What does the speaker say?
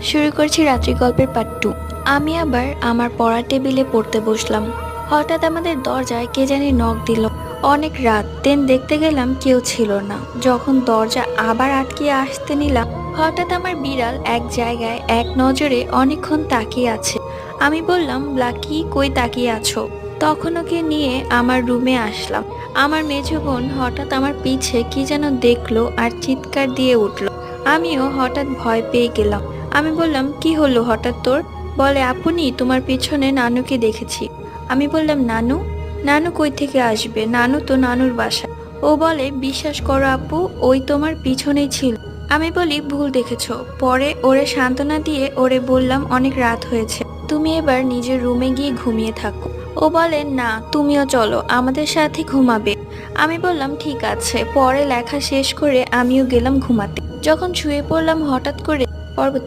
শুরু করছি রাত্রি গল্পের পার্ট 2। আমি আবার আমার পড়ার টেবিলে পড়তে বসলাম। হঠাৎ আমাদের দরজায় কে জানি নক দিল। অনেক রাত, দেন দেখতে গেলাম কেউ ছিল না। যখন দরজা আবার আটকে আসতে নিলাম, হঠাৎ আমার বিড়াল এক জায়গায় এক নজরে অনেকক্ষণ তাকিয়ে আছে। আমি বললাম, ব্লাকি কই তাকিয়ে আছো? তখন ওকে নিয়ে আমার রুমে আসলাম। আমার মেঝো বোন হঠাৎ আমার পিছে কি যেন দেখলো আর চিৎকার দিয়ে উঠলো। আমিও হঠাৎ ভয় পেয়ে গেলাম। আমি বললাম, কি হলো হঠাৎ তোর? বলে, আপনি তোমার পিছনে নানুকে দেখেছি। আমি বললাম, নানু? নানু কই থেকে আসবে? নানু তো নানুর বাসা। ও বলে, বিশ্বাস করো আপু, ওই তোমার পিছনেই ছিল। আমি বলি, ভুল দেখেছো। পরে ওরে সান্ত্বনা দিয়ে ওরে বললাম, অনেক রাত হয়েছে, তুমি এবার নিজের রুমে গিয়ে ঘুমিয়ে থাকো। ও বলে, না তুমিও চলো, আমাদের সাথে ঘুমাবে। আমি বললাম, ঠিক আছে। পরে লেখা শেষ করে আমিও গেলাম ঘুমাতে। যখন শুয়ে পড়লাম, হঠাৎ করে পরবর্তী